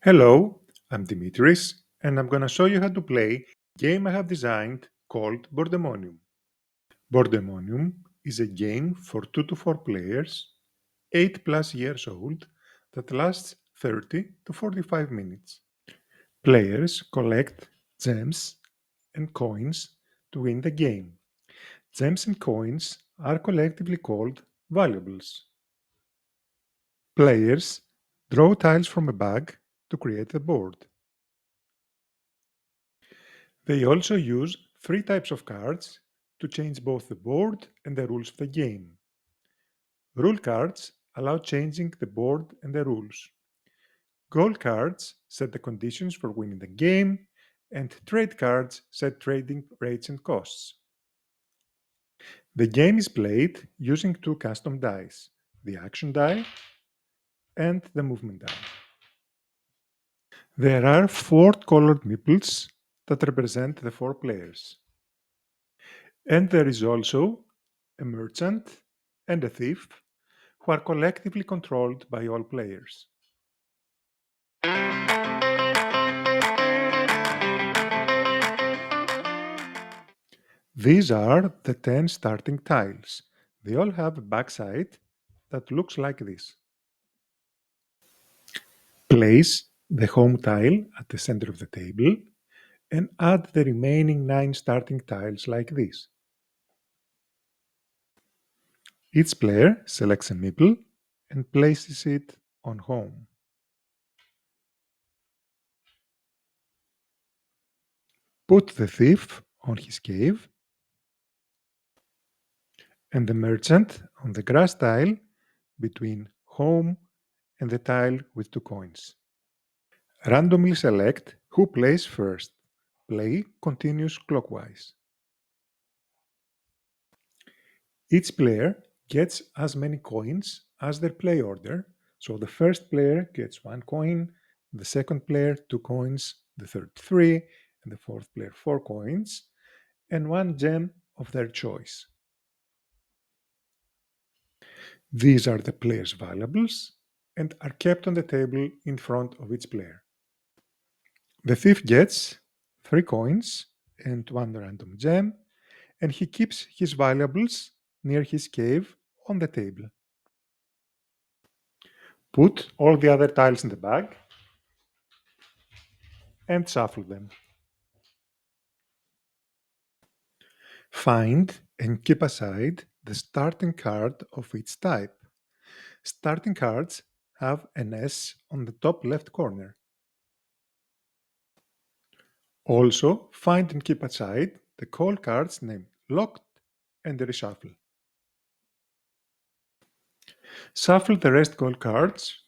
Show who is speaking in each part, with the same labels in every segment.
Speaker 1: Hello, I'm Dimitris, and I'm gonna show you how to play a game I have designed called Boardemonium. Boardemonium is a game for 2 to 4 players, 8 plus years old, that lasts 30 to 45 minutes. Players collect gems and coins to win the game. Gems and coins are collectively called valuables. Players draw tiles from a bag to create the board. They also use three types of cards to change both the board and the rules of the game. Rule cards allow changing the board and the rules. Goal cards set the conditions for winning the game, and trade cards set trading rates and costs. The game is played using two custom dice, the action die and the movement die. There are four colored meeples that represent the four players. And there is also a merchant and a thief who are collectively controlled by all players. These are the 10 starting tiles. They all have a backside that looks like this. Place the home tile at the center of the table and add the remaining 9 starting tiles like this. Each player selects a meeple and places it on home. Put the thief on his cave and the merchant on the grass tile between home and the tile with 2 coins. Randomly select who plays first. Play continues clockwise. Each player gets as many coins as their play order, so the first player gets 1 coin, the second player 2 coins, the third 3, and the fourth player 4 coins, and 1 gem of their choice. These are the player's valuables and are kept on the table in front of each player. The thief gets 3 coins and 1 random gem, and he keeps his valuables near his cave on the table. Put all the other tiles in the bag and shuffle them. Find and keep aside the starting card of each type. Starting cards have an S on the top left corner. Also, find and keep aside the call cards named locked and reshuffle. Shuffle the rest call cards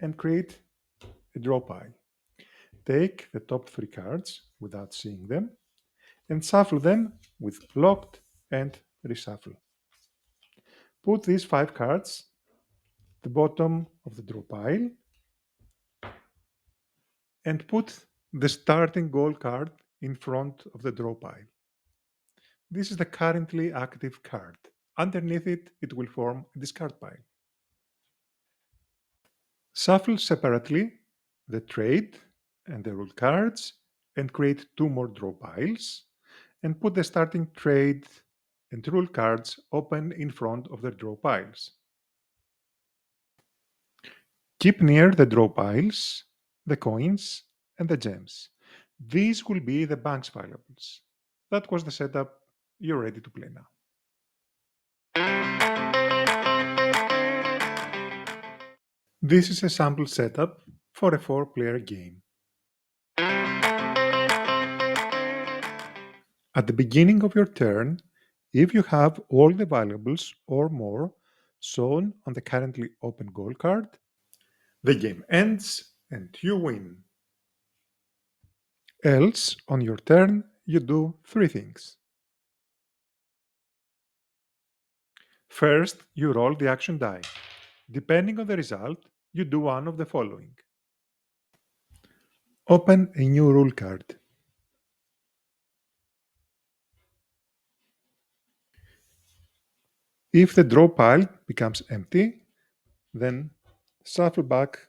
Speaker 1: and create a draw pile. Take the top 3 cards without seeing them and shuffle them with locked and reshuffle. Put these 5 cards at the bottom of the draw pile and put the starting goal card in front of the draw pile. This is the currently active card. Underneath it, it will form a discard pile. Shuffle separately the trade and the rule cards and create 2 more draw piles and put the starting trade and rule cards open in front of the draw piles. Keep near the draw piles the coins and the gems. These will be the bank's valuables. That was the setup. You're ready to play now. This is a sample setup for a 4-player game. At the beginning of your turn, if you have all the valuables or more shown on the currently open goal card, the game ends and you win. Else, on your turn, you do 3 things. First, you roll the action die. Depending on the result, you do one of the following. Open a new rule card. If the draw pile becomes empty, then Shuffle back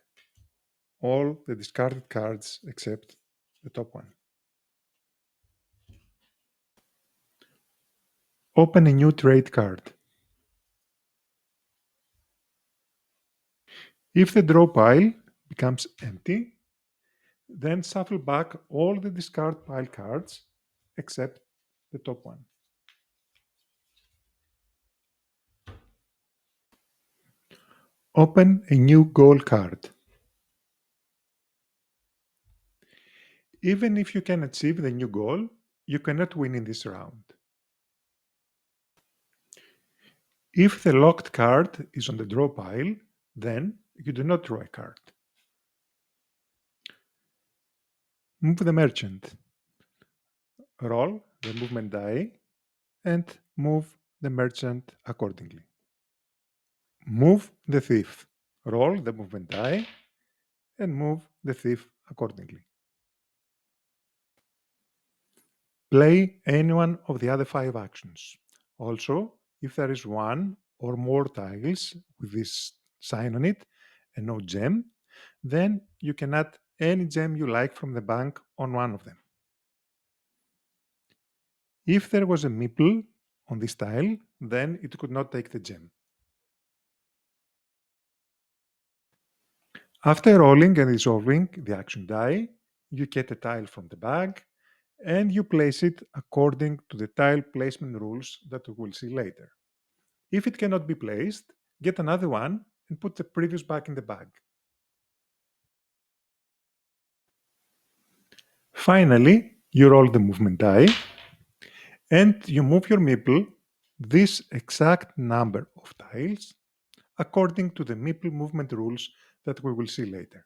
Speaker 1: all the discarded cards except the top one. Open a new trade card. If the draw pile becomes empty, then shuffle back all the discard pile cards except the top one. Open a new goal card. Even if you can achieve the new goal, you cannot win in this round. If the locked card is on the draw pile, then you do not draw a card. Move the merchant. Roll the movement die and move the merchant accordingly. Move the thief. Roll the movement die and move the thief accordingly. Play any one of the other 5 actions. Also, if there is one or more tiles with this sign on it and no gem, then you can add any gem you like from the bank on one of them. If there was a meeple on this tile, then it could not take the gem. After rolling and resolving the action die, you get a tile from the bag and you place it according to the tile placement rules that we will see later. If it cannot be placed, get another one and put the previous back in the bag. Finally, you roll the movement die and you move your meeple this exact number of tiles according to the meeple movement rules that we will see later.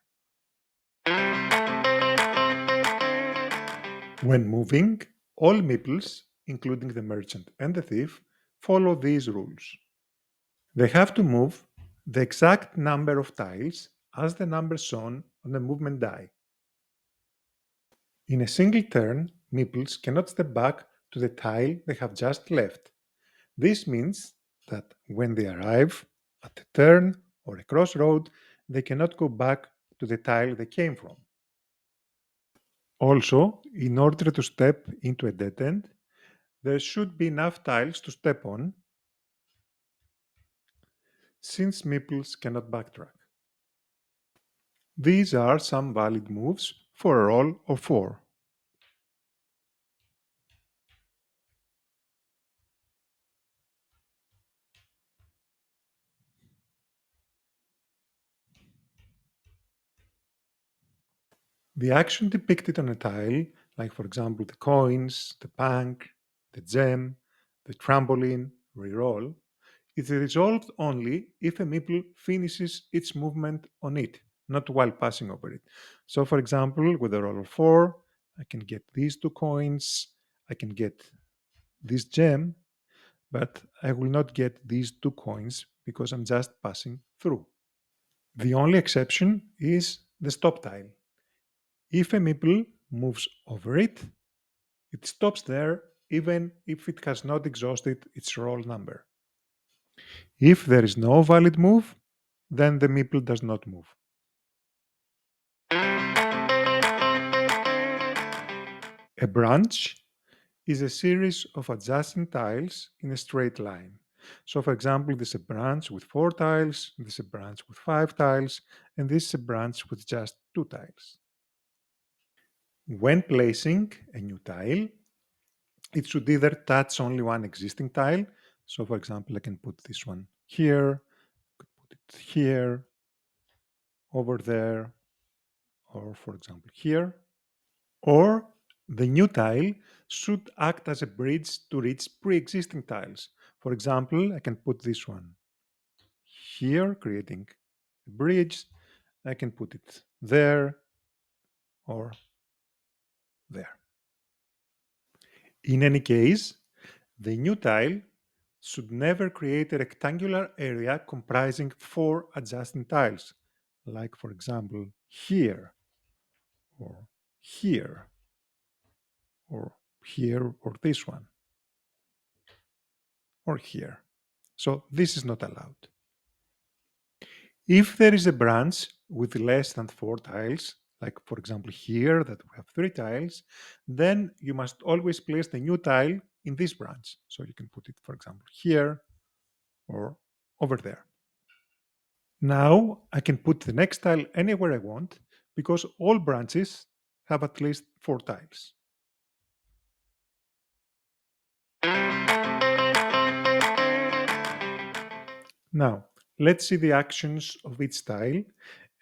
Speaker 1: When moving, all meeples, including the merchant and the thief, follow these rules. They have to move the exact number of tiles as the number shown on the movement die. In a single turn, meeples cannot step back to the tile they have just left. This means that when they arrive at a turn or a crossroad, they cannot go back to the tile they came from. Also, in order to step into a dead end, there should be enough tiles to step on, since meeples cannot backtrack. These are some valid moves for a roll of 4. The action depicted on a tile, like for example the coins, the bank, the gem, the trampoline, reroll, is resolved only if a meeple finishes its movement on it, not while passing over it. So for example, with a roll of 4, I can get these 2 coins, I can get this gem, but I will not get these 2 coins because I'm just passing through. The only exception is the stop tile. If a meeple moves over it, it stops there even if it has not exhausted its roll number. If there is no valid move, then the meeple does not move. A branch is a series of adjacent tiles in a straight line. So for example, this is a branch with 4 tiles, this is a branch with 5 tiles, and this is a branch with just 2 tiles. When placing a new tile, it should either touch only one existing tile. So for example, I can put this one here, put it here, over there, or for example here. Or the new tile should act as a bridge to reach pre-existing tiles. For example, I can put this one here, creating a bridge. I can put it there or there. In any case, the new tile should never create a rectangular area comprising 4 adjacent tiles, like for example here, or here, or here, or this one, or here. So this is not allowed. If there is a branch with less than 4 tiles, like for example here that we have 3 tiles, then you must always place the new tile in this branch. So you can put it, for example, here or over there. Now I can put the next tile anywhere I want because all branches have at least 4 tiles. Now, let's see the actions of each tile,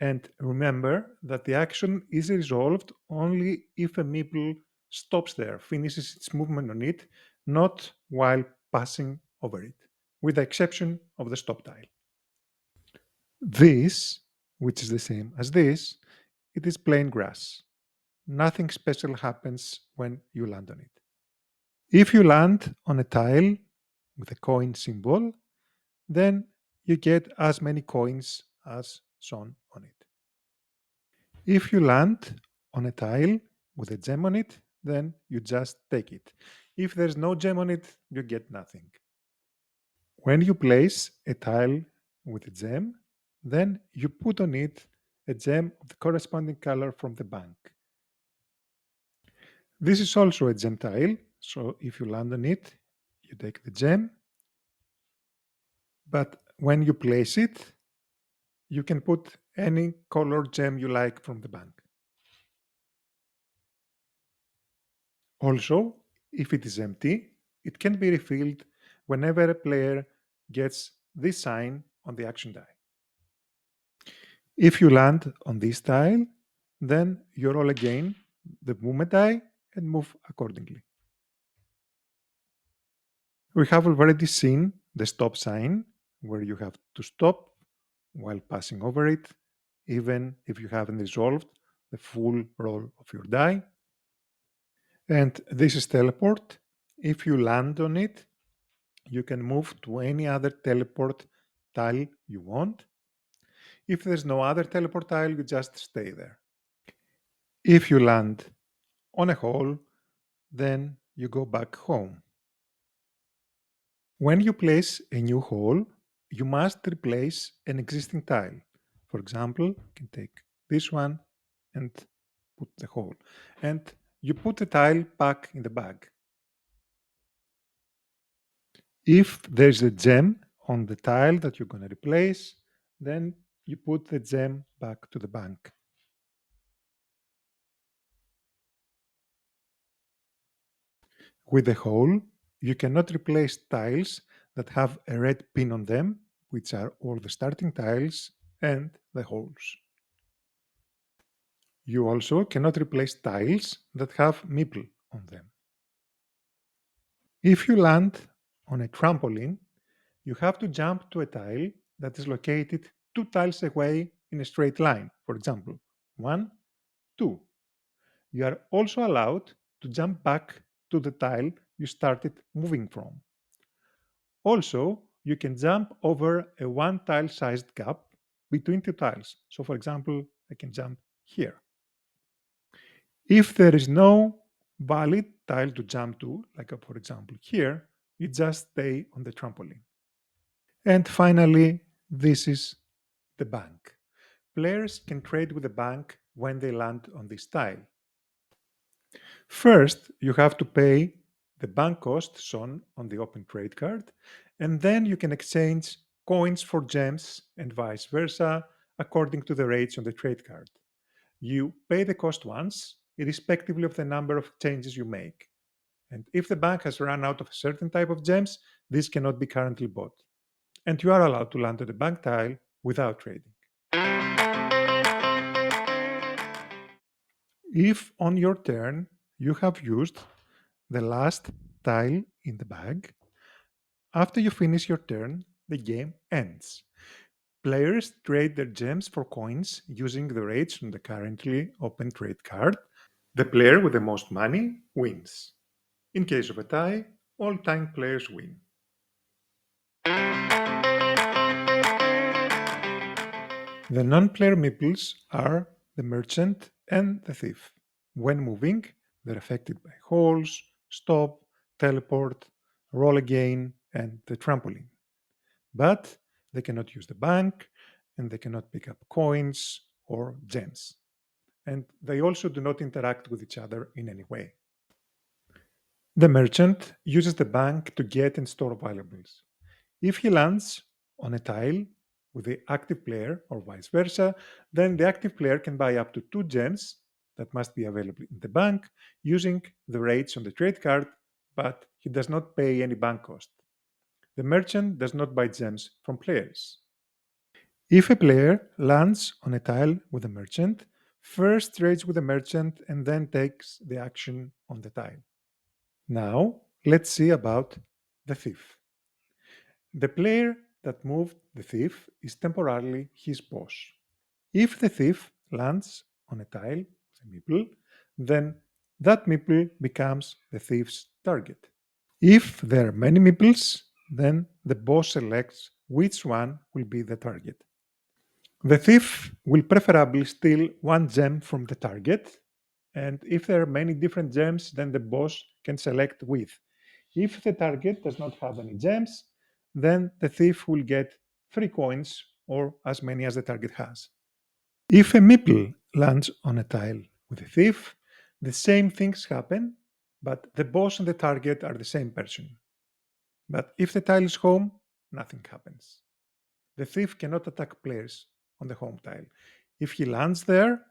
Speaker 1: and remember that the action is resolved only if a meeple stops there, finishes its movement on it, not while passing over it, with the exception of the stop tile. This, which is the same as this, it is plain grass. Nothing special happens when you land on it. If you land on a tile with a coin symbol, then you get as many coins as shown on it. If you land on a tile with a gem on it, then you just take it. If there's no gem on it, you get nothing. When you place a tile with a gem, then you put on it a gem of the corresponding color from the bank. This is also a gem tile, so if you land on it, you take the gem, but when you place it, you can put any colored gem you like from the bank. Also, if it is empty, it can be refilled whenever a player gets this sign on the action die. If you land on this tile, then you roll again the movement die and move accordingly. We have already seen the stop sign, where you have to stop while passing over it, even if you haven't resolved the full roll of your die. And this is teleport. If you land on it, you can move to any other teleport tile you want. If there's no other teleport tile, you just stay there. If you land on a hole, then you go back home. When you place a new hole, you must replace an existing tile. For example, you can take this one and put the hole. And you put the tile back in the bag. If there's a gem on the tile that you're going to replace, then you put the gem back to the bank. With the hole, you cannot replace tiles that have a red pin on them, which are all the starting tiles and the holes. You also cannot replace tiles that have meeple on them. If you land on a trampoline, you have to jump to a tile that is located 2 tiles away in a straight line. For example, 1, 2. You are also allowed to jump back to the tile you started moving from. Also, you can jump over a 1 tile sized gap between 2 tiles. So, for example, I can jump here. If there is no valid tile to jump to, like for example here, you just stay on the trampoline. And finally, this is the bank. Players can trade with the bank when they land on this tile. First, you have to pay the bank cost shown on the open trade card, and then you can exchange coins for gems and vice versa according to the rates on the trade card. You pay the cost once, irrespectively of the number of changes you make. And if the bank has run out of a certain type of gems, this cannot be currently bought. And you are allowed to land on the bank tile without trading. If on your turn you have used the last tile in the bag, after you finish your turn, the game ends. Players trade their gems for coins using the rates on the currently open trade card. The player with the most money wins. In case of a tie, all time players win. The non-player meeples are the merchant and the thief. When moving, they're affected by holes, stop, teleport, roll again, and the trampoline. But they cannot use the bank, and they cannot pick up coins or gems. And they also do not interact with each other in any way. The merchant uses the bank to get and store valuables. If he lands on a tile with the active player or vice versa, then the active player can buy up to 2 gems that must be available in the bank using the rates on the trade card, but he does not pay any bank cost. The merchant does not buy gems from players. If a player lands on a tile with a merchant, first trades with the merchant and then takes the action on the tile. Now, let's see about the thief. The player that moved the thief is temporarily his boss. If the thief lands on a tile, a meeple, then that meeple becomes the thief's target. If there are many meeples, then the boss selects which one will be the target. The thief will preferably steal 1 gem from the target, and if there are many different gems, then the boss can select with. If the target does not have any gems, then the thief will get 3 coins or as many as the target has. If a meeple lands on a tile with a thief, the same things happen, but the boss and the target are the same person. But if the tile is home, nothing happens. The thief cannot attack players on the home tile. If he lands there,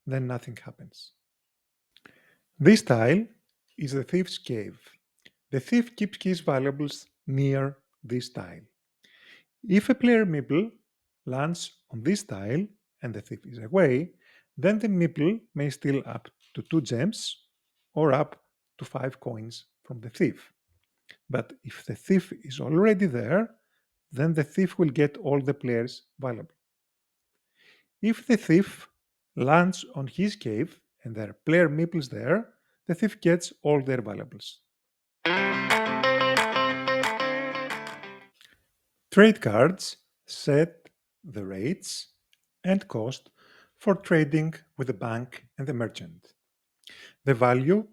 Speaker 1: then nothing happens. This tile is the thief's cave. The thief keeps his valuables near this tile. If a player meeple lands on this tile and the thief is away, then the meeple may steal up to 2 gems or up to 5 coins from the thief. But if the thief is already there, then the thief will get all the player's valuables. If the thief lands on his cave and there are player meeples there, the thief gets all their valuables. Trade cards set the rates and cost for trading with the bank and the merchant. The value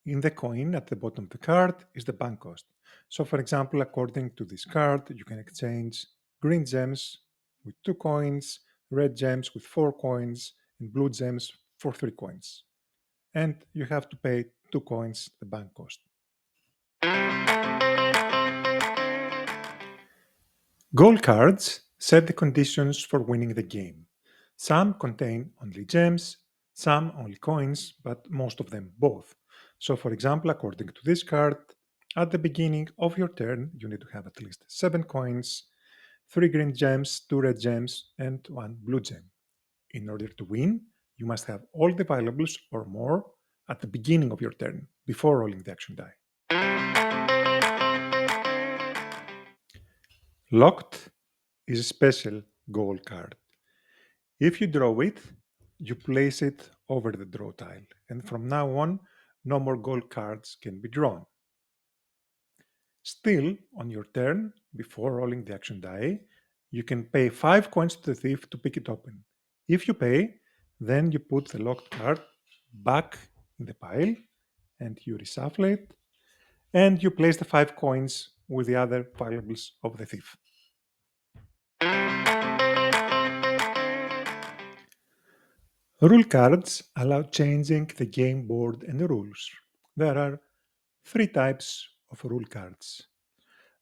Speaker 1: in the coin at the bottom of the card is the bank cost. So, for example, according to this card, you can exchange green gems with 2 coins, red gems with 4 coins, and blue gems for 3 coins. And you have to pay 2 coins the bank cost. Goal cards set the conditions for winning the game. Some contain only gems, some only coins, but most of them both. So, for example, according to this card, at the beginning of your turn, you need to have at least 7 coins, 3 green gems, 2 red gems, and 1 blue gem. In order to win, you must have all the valuables or more at the beginning of your turn, before rolling the action die. Locked is a special goal card. If you draw it, you place it over the draw tile, and from now on, no more gold cards can be drawn. Still, on your turn, before rolling the action die, you can pay 5 coins to the thief to pick it open. If you pay, then you put the locked card back in the pile, and you reshuffle it, and you place the 5 coins with the other valuables of the thief. Rule cards allow changing the game board and the rules. There are 3 types of rule cards.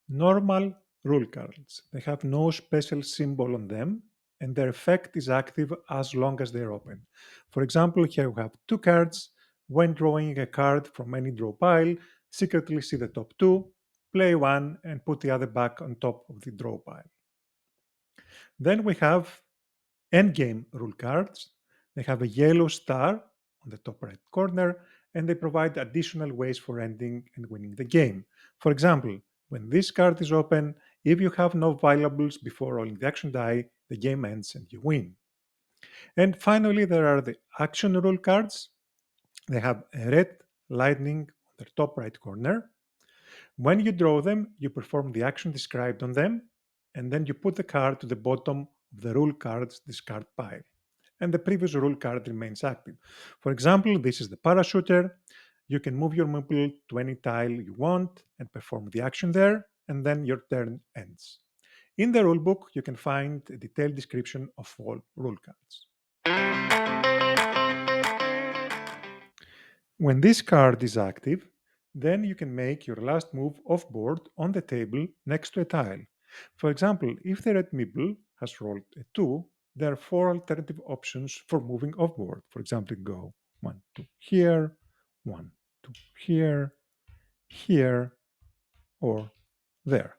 Speaker 1: Normal rule cards. They have no special symbol on them and their effect is active as long as they're open. For example, here we have 2 cards. When drawing a card from any draw pile, secretly see the top 2, play one, and put the other back on top of the draw pile. Then we have endgame rule cards. They have a yellow star on the top right corner and they provide additional ways for ending and winning the game. For example, when this card is open, if you have no valuables before rolling the action die, the game ends and you win. And finally, there are the action rule cards. They have a red lightning on the top right corner. When you draw them, you perform the action described on them, and then you put the card to the bottom of the rule cards discard pile. And the previous rule card remains active. For example, this is the parachuter. You can move your meeple to any tile you want and perform the action there, and then your turn ends. In the rulebook, you can find a detailed description of all rule cards. When this card is active, then you can make your last move off board on the table next to a tile. For example, if the red meeple has rolled a 2, there are 4 alternative options for moving off board. For example, go 1, 2 here, 1, 2 here, here, or there.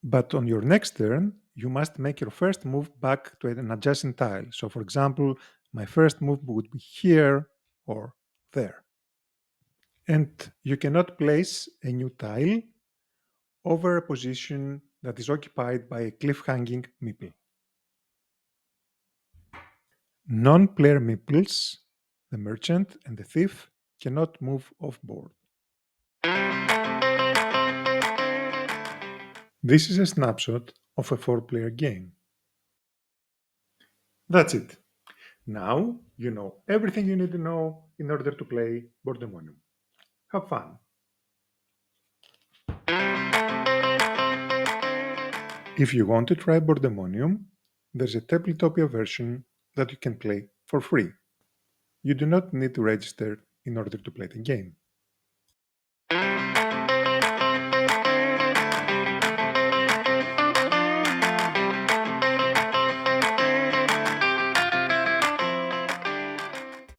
Speaker 1: But on your next turn, you must make your first move back to an adjacent tile. So, for example, my first move would be here or there. And you cannot place a new tile over a position that is occupied by a cliff-hanging meeple. Non-player meeples, the merchant and the thief, cannot move off board. This is a snapshot of a 4-player game. That's it. Now you know everything you need to know in order to play Boardemonium. Have fun! If you want to try Boardemonium, there's a Tabletopia version that you can play for free. You do not need to register in order to play the game.